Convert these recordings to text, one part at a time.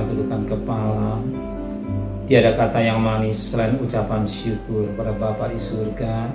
tundukkan kepala. Tiada kata yang manis selain ucapan syukur pada Bapa di surga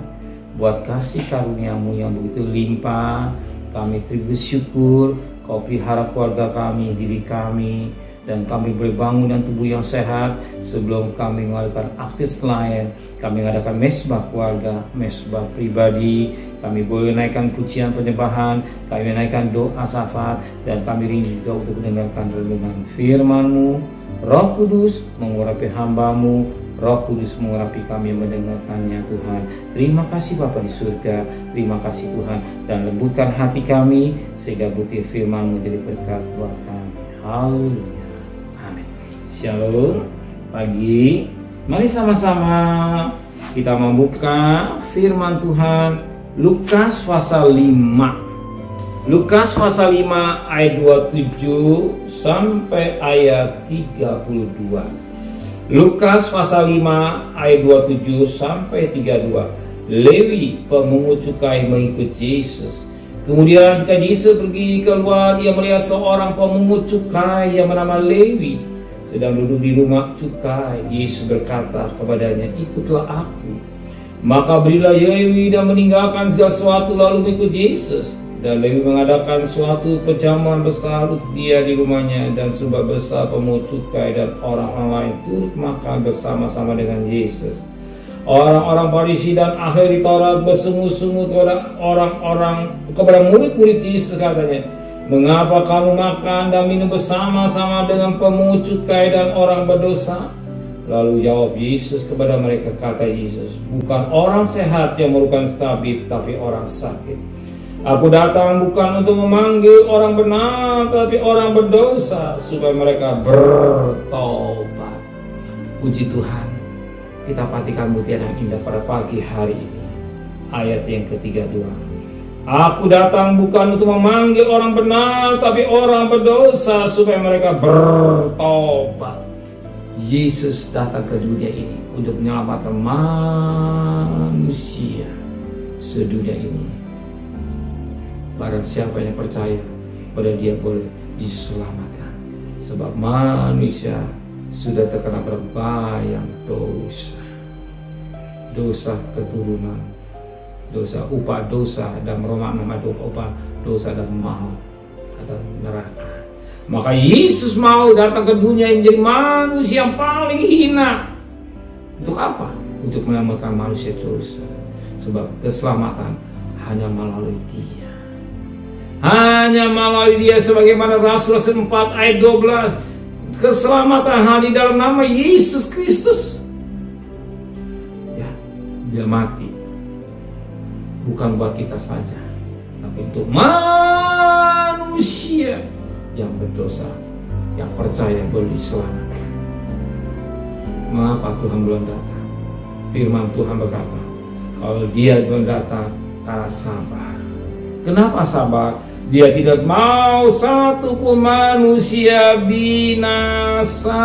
buat kasih karunia-Mu yang begitu limpah. Kami bersyukur Kau pelihara keluarga kami, diri kami, dan kami boleh bangun dan tubuh yang sehat. Sebelum kami mengadakan aktivitas lain, kami mengadakan mesbah keluarga, mesbah pribadi, kami boleh naikkan pujian penyembahan, kami naikkan doa syafaat, dan kami rindu untuk mendengarkan renungan firman-Mu. Roh Kudus mengurapi hamba-Mu, Roh Kudus mengurapi kami mendengarkannya Tuhan. Terima kasih Bapa di surga, terima kasih Tuhan, dan lembutkan hati kami sehingga butir firman-Mu jadi berkat buat kami. Haleluya. Amin. Shalom. Pagi, mari sama-sama kita membuka firman Tuhan Lukas pasal 5. Lukas pasal 5 ayat 27 sampai ayat 32. Lukas pasal 5 ayat 27 sampai 32. Lewi pemungut cukai mengikut Yesus. Kemudian ketika Yesus pergi keluar, ia melihat seorang pemungut cukai yang bernama Lewi sedang duduk di rumah cukai. Yesus berkata kepadanya, ikutlah aku. Maka berilah Lewi dan meninggalkan segala sesuatu lalu mengikut Yesus. Dan Lewi mengadakan suatu perjamuan besar untuk dia di rumahnya, dan sembah besar pemungut cukai dan orang-orang lain turut makan bersama-sama dengan Yesus. Orang-orang Farisi dan ahli Taurat bersungut-sungut kepada murid-murid Yesus, katanya, mengapa kamu makan dan minum bersama-sama dengan pemungut cukai dan orang berdosa? Lalu jawab Yesus kepada mereka, kata Yesus, bukan orang sehat yang memerlukan tabib, tapi orang sakit. Aku datang bukan untuk memanggil orang benar, tapi orang berdosa, supaya mereka bertobat. Puji Tuhan, kita patikan mutiara yang indah pada pagi hari ini. Ayat yang ke-32. Aku datang bukan untuk memanggil orang benar, tapi orang berdosa, supaya mereka bertobat. Yesus datang ke dunia ini untuk menyelamatkan manusia sedunia ini. Barang siapa yang percaya pada dia boleh diselamatkan. Sebab manusia sudah terkena berbayang dosa. Dosa keturunan, dosa upah dosa, dan bermakna upah dosa dan maut atau neraka. Maka Yesus mau datang ke dunia yang menjadi manusia yang paling hina. Untuk apa? Untuk menyelamatkan manusia dosa. Sebab keselamatan hanya melalui dia. Hanya melalui dia, sebagaimana Rasul 4 ayat 12. Keselamatan hanya di dalam nama Yesus Kristus. Ya, dia mati bukan buat kita saja, tapi untuk manusia yang berdosa, yang percaya boleh diselamatkan. Mengapa Tuhan belum datang? Firman Tuhan berkata, kalau dia belum datang, karena sabar. Kenapa sabar? Dia tidak mau satu pun manusia binasa.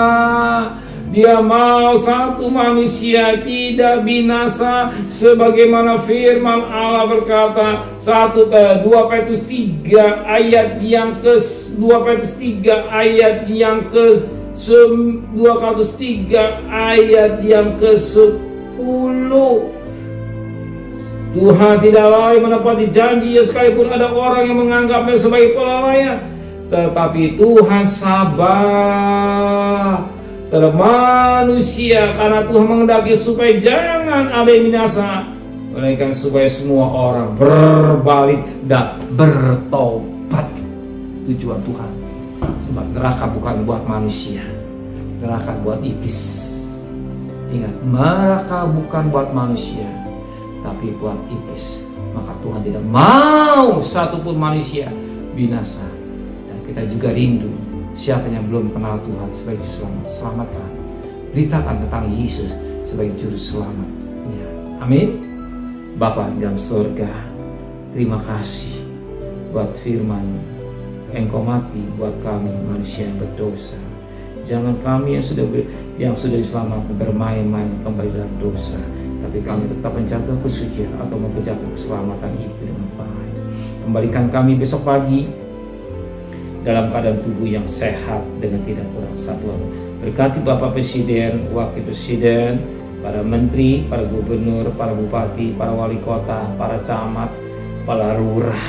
Dia mau satu manusia tidak binasa, sebagaimana firman Allah berkata 2 Petrus 3 ayat yang ke 2 Petrus 3 ayat yang ke 2 Petrus 3 ayat yang ke-10. Tuhan tidak lalai menepati janjinya sekalipun ada orang yang menganggapnya sebagai pelalaian. Tetapi Tuhan sabar terhadap manusia, karena Tuhan menghendaki supaya jangan ada yang binasa, melainkan supaya semua orang berbalik dan bertobat. Tujuan Tuhan. Sebab neraka bukan buat manusia, neraka buat iblis. Ingat, neraka bukan buat manusia, tapi buat iblis. Maka Tuhan tidak mau satupun manusia binasa. Dan kita juga rindu, siapa yang belum kenal Tuhan sebagai juru selamat, selamatkan. Beritakan tentang Yesus sebagai juru selamat. Ya. Amin. Bapa dalam surga, terima kasih buat firman. Engkau mati buat kami manusia yang berdosa. Jangan kami yang sudah diselamatkan bermain-main kembali dalam dosa, tapi kami tetap menjaga kesucian atau menjaga keselamatan itu dengan baik. Kembalikan kami besok pagi dalam keadaan tubuh yang sehat dengan tidak kurang satu. Berkati Bapak Presiden, Wakil Presiden, para menteri, para gubernur, para bupati, para wali kota, para camat, para lurah,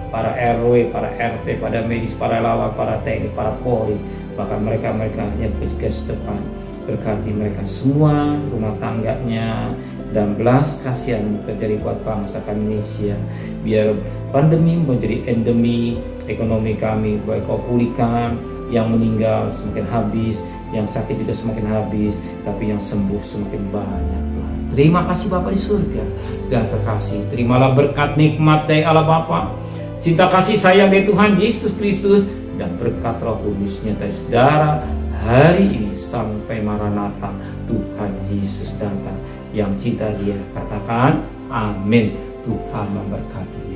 para RW, para RT, para medis, para relawan, para TNI, para Polri, bahkan mereka yang bertugas depan. Berkati mereka semua, rumah tangganya, dan belas kasihan terjadi buat bangsa kami Indonesia. Biar pandemi menjadi endemi, ekonomi kami baik kau pulihkan, yang meninggal semakin habis, yang sakit juga semakin habis, tapi yang sembuh semakin banyak. Terima kasih Bapa di surga, segala terkasih. Terimalah berkat nikmat dari Allah Bapa, cinta kasih sayang dari Tuhan Yesus Kristus, dan berkat Roh Kudus nyata saudara hari ini sampai Maranatha Tuhan Yesus datang. Yang cinta Dia katakan amin. Tuhan memberkati.